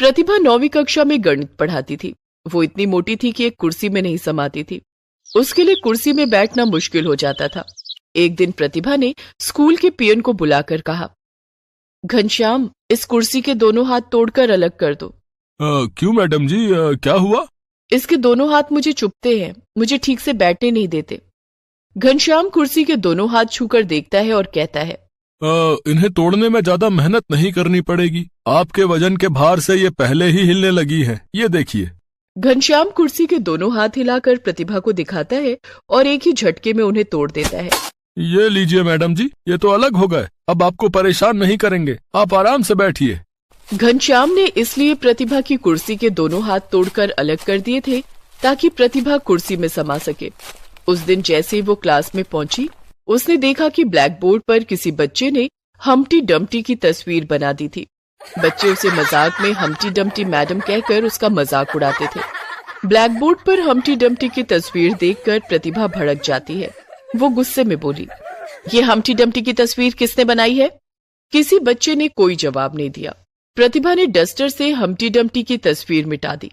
प्रतिभा 9वीं कक्षा में गणित पढ़ाती थी। वो इतनी मोटी थी कि एक कुर्सी में नहीं समाती थी। उसके लिए कुर्सी में बैठना मुश्किल हो जाता था। एक दिन प्रतिभा ने स्कूल के पियन को बुलाकर कहा, घनश्याम, इस कुर्सी के दोनों हाथ तोड़कर अलग कर दो। क्यों मैडम जी, क्या हुआ? इसके दोनों हाथ मुझे चुभते हैं, मुझे ठीक से बैठने नहीं देते। घनश्याम कुर्सी के दोनों हाथ छूकर देखता है और कहता है, इन्हें तोड़ने में ज्यादा मेहनत नहीं करनी पड़ेगी। आपके वजन के भार से ये पहले ही हिलने लगी है, ये देखिए। घनश्याम कुर्सी के दोनों हाथ हिलाकर प्रतिभा को दिखाता है और एक ही झटके में उन्हें तोड़ देता है। ये लीजिए मैडम जी, ये तो अलग हो गए। अब आपको परेशान नहीं करेंगे, आप आराम से बैठिए। घनश्याम ने इसलिए प्रतिभा की कुर्सी के दोनों हाथ तोड़कर अलग कर दिए थे ताकि प्रतिभा कुर्सी में समा सके। उस दिन जैसे ही वो क्लास में पहुंची, उसने देखा कि ब्लैक बोर्ड पर किसी बच्चे ने हम्टी डम्टी की तस्वीर बना दी थी। बच्चे उसे मजाक में हम्टी डम्टी मैडम कहकर उसका मजाक उड़ाते थे। ब्लैक बोर्ड पर हम्टी डम्टी की तस्वीर देखकर प्रतिभा भड़क जाती है। वो गुस्से में बोली, ये हम्टी डम्टी की तस्वीर किसने बनाई है? किसी बच्चे ने कोई जवाब नहीं दिया। प्रतिभा ने डस्टर से हम्टी डम्टी की तस्वीर मिटा दी।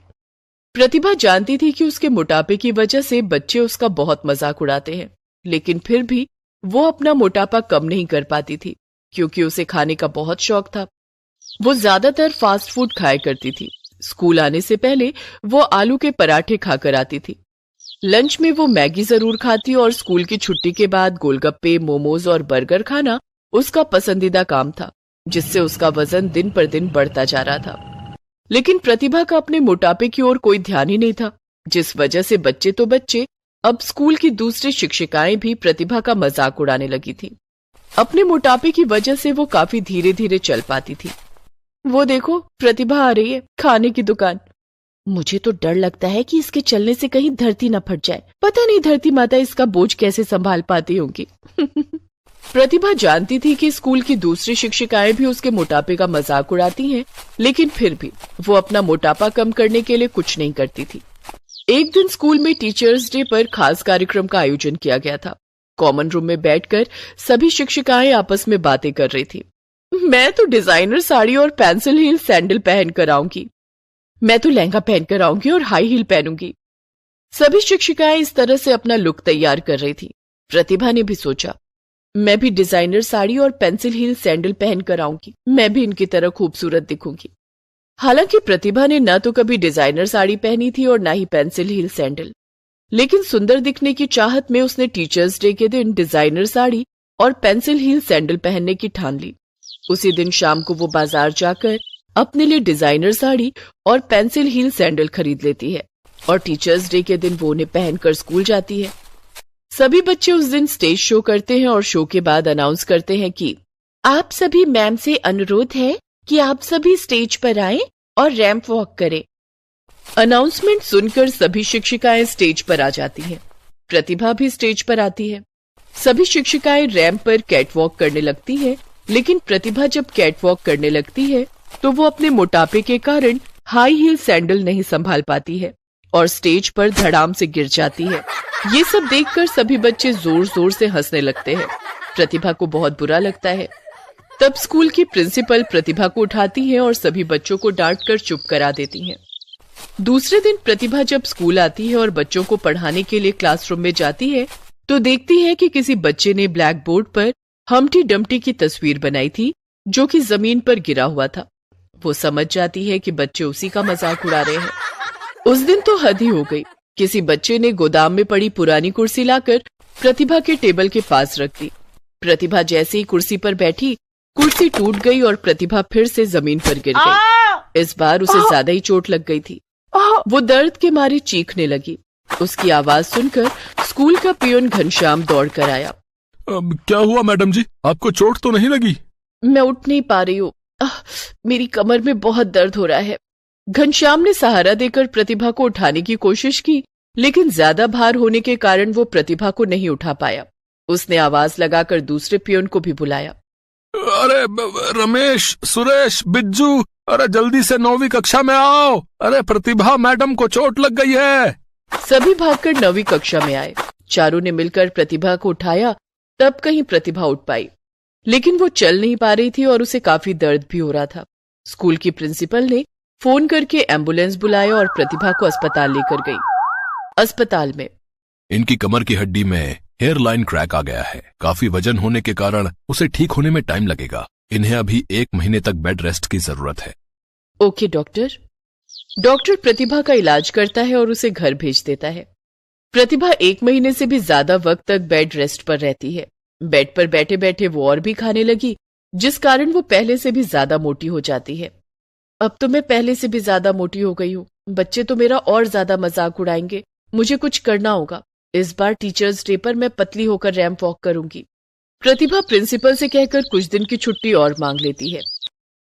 प्रतिभा जानती थी कि उसके मोटापे की वजह से बच्चे उसका बहुत मजाक उड़ाते हैं, लेकिन फिर भी वो अपना मोटापा कम नहीं कर पाती थी क्योंकि उसे खाने का बहुत शौक था। वो ज्यादातर फास्ट फूड खाया करती थी। स्कूल आने से पहले वो आलू के पराठे खाकर आती थी। लंच में वो मैगी जरूर खाती और स्कूल की छुट्टी के बाद गोलगप्पे, मोमोज और बर्गर खाना उसका पसंदीदा काम था, जिससे उसका वजन दिन पर दिन बढ़ता जा रहा था। लेकिन प्रतिभा का अपने मोटापे की ओर कोई ध्यान ही नहीं था, जिस वजह से बच्चे तो बच्चे, अब स्कूल की दूसरी शिक्षिकाएं भी प्रतिभा का मजाक उड़ाने लगी थी। अपने मोटापे की वजह से वो काफी धीरे धीरे चल पाती थी। वो देखो, प्रतिभा आ रही है, खाने की दुकान। मुझे तो डर लगता है कि इसके चलने से कहीं धरती न फट जाए। पता नहीं धरती माता इसका बोझ कैसे संभाल पाती होंगी। प्रतिभा जानती थी कि स्कूल की दूसरी शिक्षिकाएं भी उसके मोटापे का मजाक उड़ाती हैं, लेकिन फिर भी वो अपना मोटापा कम करने के लिए कुछ नहीं करती थी। एक दिन स्कूल में टीचर्स डे पर खास कार्यक्रम का आयोजन किया गया था। कॉमन रूम में बैठकर सभी शिक्षिकाएं आपस में बातें कर रही थी। मैं तो डिजाइनर साड़ी और पेंसिल हील सैंडल पहन कर आऊंगी। मैं तो लहंगा पहनकर आऊंगी और हाई हील पहनूंगी। सभी शिक्षिकाएं इस तरह से अपना लुक तैयार कर रही थी। प्रतिभा ने भी सोचा, मैं भी डिजाइनर साड़ी और पेंसिल हील सैंडल पहनकर आऊंगी, मैं भी इनकी तरह खूबसूरत दिखूंगी। हालांकि प्रतिभा ने न तो कभी डिजाइनर साड़ी पहनी थी और न ही पेंसिल हील सैंडल, लेकिन सुंदर दिखने की चाहत में उसने टीचर्स डे के दिन डिजाइनर साड़ी और पेंसिल हील सैंडल पहनने की ठान ली। उसी दिन शाम को वो बाजार जाकर अपने लिए डिजाइनर साड़ी और पेंसिल हील सैंडल खरीद लेती है और टीचर्स डे के दिन वो उन्हें पहनकर स्कूल जाती है। सभी बच्चे उस दिन स्टेज शो करते हैं और शो के बाद अनाउंस करते हैं कि आप सभी मैम से अनुरोध है कि आप सभी स्टेज पर आएं और रैंप वॉक करें। अनाउंसमेंट सुनकर सभी शिक्षिकाएं स्टेज पर आ जाती हैं। प्रतिभा भी स्टेज पर आती है। सभी शिक्षिकाएं रैंप पर कैटवॉक करने लगती हैं, लेकिन प्रतिभा जब कैटवॉक करने लगती है तो वो अपने मोटापे के कारण हाई हील सैंडल नहीं संभाल पाती है और स्टेज पर धड़ाम से गिर जाती है। ये सब देखकर सभी बच्चे जोर जोर से हंसने लगते हैं। प्रतिभा को बहुत बुरा लगता है। तब स्कूल की प्रिंसिपल प्रतिभा को उठाती है और सभी बच्चों को डांट कर चुप करा देती हैं। दूसरे दिन प्रतिभा जब स्कूल आती है और बच्चों को पढ़ाने के लिए क्लासरूम में जाती है तो देखती है कि किसी बच्चे ने ब्लैक बोर्ड पर हम्टी डम्टी की तस्वीर बनाई थी जो कि जमीन पर गिरा हुआ था। वो समझ जाती है कि बच्चे उसी का मजाक उड़ा रहे हैं। उस दिन तो हद ही हो गई। किसी बच्चे ने गोदाम में पड़ी पुरानी कुर्सी लाकर प्रतिभा के टेबल के पास रख दी। प्रतिभा जैसे ही कुर्सी पर बैठी, कुर्सी टूट गई और प्रतिभा फिर से जमीन पर गिर गई। इस बार उसे ज्यादा ही चोट लग गई थी। वो दर्द के मारे चीखने लगी। उसकी आवाज सुनकर स्कूल का पियोन घनश्याम दौड़ कर आया। क्या हुआ मैडम जी, आपको चोट तो नहीं लगी? मैं उठ नहीं पा रही हूँ, मेरी कमर में बहुत दर्द हो रहा है। घनश्याम ने सहारा देकर प्रतिभा को उठाने की कोशिश की, लेकिन ज्यादा भार होने के कारण वो प्रतिभा को नहीं उठा पाया। उसने आवाज लगाकर दूसरे पियोन को भी बुलाया। अरे रमेश, सुरेश, बिज्जू, अरे जल्दी से 9वीं कक्षा में आओ। अरे प्रतिभा मैडम को चोट लग गई है। सभी भागकर 9वीं कक्षा में आए। चारों ने मिलकर प्रतिभा को उठाया, तब कहीं प्रतिभा उठ पाई, लेकिन वो चल नहीं पा रही थी और उसे काफी दर्द भी हो रहा था। स्कूल की प्रिंसिपल ने फोन करके एम्बुलेंस बुलाया और प्रतिभा को अस्पताल लेकर गई। अस्पताल में इनकी कमर की हड्डी में हेयर लाइन क्रैक आ गया है। काफी वजन होने के कारण उसे ठीक होने में टाइम लगेगा। इन्हें अभी 1 महीने तक बेड रेस्ट की जरूरत है। Okay doctor. डॉक्टर प्रतिभा का इलाज करता है और उसे घर भेज देता है। प्रतिभा 1 महीने से भी ज्यादा वक्त तक बेड रेस्ट पर रहती है। बेड पर बैठे बैठे वो और भी खाने लगी, जिस कारण वो पहले से भी ज्यादा मोटी हो जाती है। अब तो मैं पहले से भी ज्यादा मोटी हो गई हूँ। बच्चे तो मेरा और ज्यादा मजाक उड़ाएंगे। मुझे कुछ करना होगा। इस बार टीचर्स डे पर मैं पतली होकर रैंप वॉक करूंगी। प्रतिभा प्रिंसिपल से कहकर कुछ दिन की छुट्टी और मांग लेती है।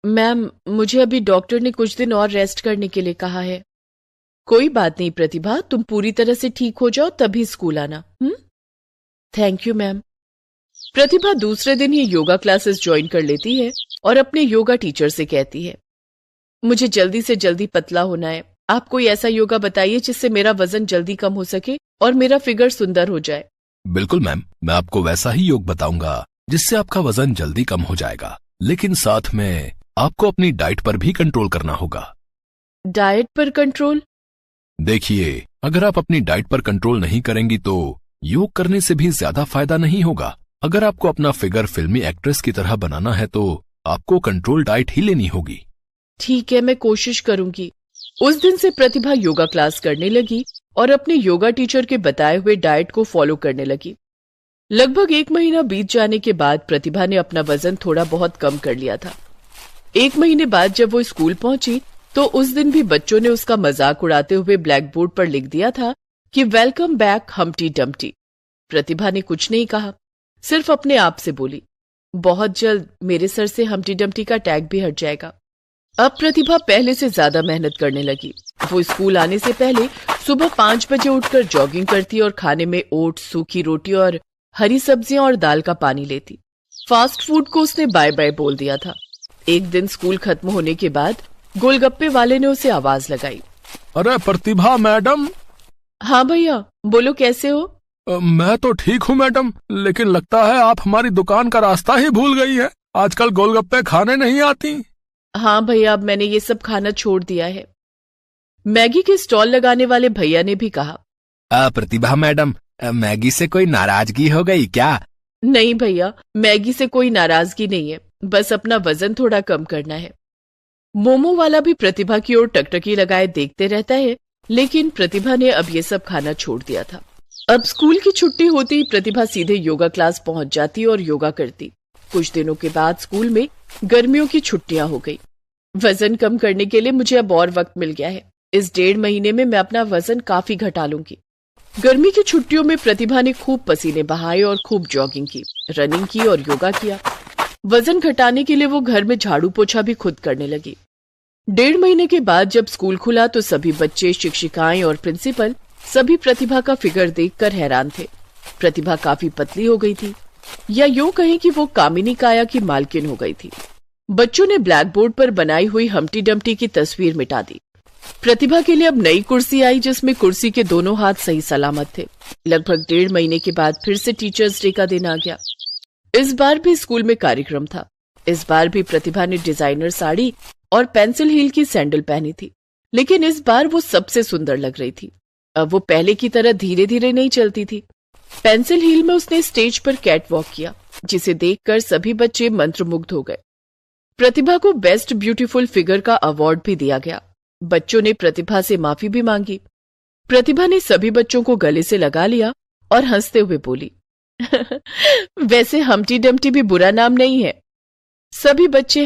मैम, मुझे अभी डॉक्टर ने कुछ दिन और रेस्ट करने के लिए कहा है। कोई बात नहीं प्रतिभा, तुम पूरी तरह से ठीक हो जाओ तभी स्कूल आना। Thank you ma'am. प्रतिभा दूसरे दिन ही योगा क्लासेस ज्वाइन कर लेती है और अपने योगा टीचर से कहती है, मुझे जल्दी से जल्दी पतला होना है। आप कोई ऐसा योगा बताइए जिससे मेरा वजन जल्दी कम हो सके और मेरा फिगर सुंदर हो जाए। बिल्कुल मैम, मैं आपको वैसा ही योग बताऊंगा जिससे आपका वजन जल्दी कम हो जाएगा, लेकिन साथ में आपको अपनी डाइट पर भी कंट्रोल करना होगा। डाइट पर कंट्रोल? देखिए, अगर आप अपनी डाइट पर कंट्रोल नहीं करेंगी तो योग करने से भी ज्यादा फायदा नहीं होगा। अगर आपको अपना फिगर फिल्मी एक्ट्रेस की तरह बनाना है तो आपको कंट्रोल डाइट ही लेनी होगी। ठीक है, मैं कोशिश करूंगी। उस दिन से प्रतिभा योगा क्लास करने लगी और अपने योगा टीचर के बताए हुए डाइट को फॉलो करने लगी। लगभग 1 महीना बीत जाने के बाद प्रतिभा ने अपना वजन थोड़ा बहुत कम कर लिया था। 1 महीने बाद जब वो स्कूल पहुंची तो उस दिन भी बच्चों ने उसका मजाक उड़ाते हुए ब्लैक बोर्ड पर लिख दिया था कि वेलकम बैक हम्टी डम्टी। प्रतिभा ने कुछ नहीं कहा, सिर्फ अपने आप से बोली, बहुत जल्द मेरे सर से हम्टी डम्टी का टैग भी हट जाएगा। अब प्रतिभा पहले से ज्यादा मेहनत करने लगी। वो स्कूल आने से पहले सुबह 5 बजे उठकर जॉगिंग करती और खाने में ओट्स, सूखी रोटी और हरी सब्जियां और दाल का पानी लेती। फास्ट फूड को उसने बाय बाय बोल दिया था। एक दिन स्कूल खत्म होने के बाद गोलगप्पे वाले ने उसे आवाज लगाई, अरे प्रतिभा मैडम। हाँ भैया, बोलो कैसे हो? मैं तो ठीक हूँ मैडम, लेकिन लगता है आप हमारी दुकान का रास्ता ही भूल गई है। आजकल गोलगप्पे खाने नहीं आती। हाँ भैया, अब मैंने ये सब खाना छोड़ दिया है। मैगी के स्टॉल लगाने वाले भैया ने भी कहा, प्रतिभा मैडम, मैगी से कोई नाराजगी हो गई क्या? नहीं भैया, मैगी से कोई नाराजगी नहीं है, बस अपना वजन थोड़ा कम करना है। मोमो वाला भी प्रतिभा की ओर टकटकी लगाए देखते रहता है, लेकिन प्रतिभा ने अब ये सब खाना छोड़ दिया था। अब स्कूल की छुट्टी होती ही प्रतिभा सीधे योगा क्लास पहुंच जाती और योगा करती। कुछ दिनों के बाद स्कूल में गर्मियों की छुट्टियां हो गई। वजन कम करने के लिए मुझे अब और वक्त मिल गया है। इस 1.5 महीने में मैं अपना वजन काफी घटा लूंगी। गर्मी की छुट्टियों में प्रतिभा ने खूब पसीने बहाए और खूब जॉगिंग की, रनिंग की और योगा किया। वजन घटाने के लिए वो घर में झाड़ू पोछा भी खुद करने लगी। 1.5 महीने के बाद जब स्कूल खुला तो सभी बच्चे, शिक्षिकाएं और प्रिंसिपल सभी प्रतिभा का फिगर देखकर हैरान थे। प्रतिभा काफी पतली हो गई थी, या यूं कहें कि वो कामिनी काया की मालकिन हो गई थी। बच्चों ने ब्लैक बोर्ड पर बनाई हुई हम्टी डम्टी की तस्वीर मिटा दी। प्रतिभा के लिए अब नई कुर्सी आई जिसमें कुर्सी के दोनों हाथ सही सलामत थे। लगभग 1.5 महीने के बाद फिर से टीचर्स डे का दिन आ गया। इस बार भी स्कूल में कार्यक्रम था। इस बार भी प्रतिभा ने डिजाइनर साड़ी और पेंसिल हील की सैंडल पहनी थी, लेकिन इस बार वो सबसे सुंदर लग रही थी। अब वो पहले की तरह धीरे धीरे नहीं चलती थी। पेंसिल हील में उसने स्टेज पर कैट वॉक किया, जिसे देखकर सभी बच्चे मंत्रमुग्ध हो गए। प्रतिभा को बेस्ट ब्यूटीफुल फिगर का अवार्ड भी दिया गया। बच्चों ने प्रतिभा से माफी भी मांगी। प्रतिभा ने सभी बच्चों को गले से लगा लिया और हंसते हुए बोली, वैसे हम्टी डम्टी भी बुरा नाम नहीं है। सभी बच्चे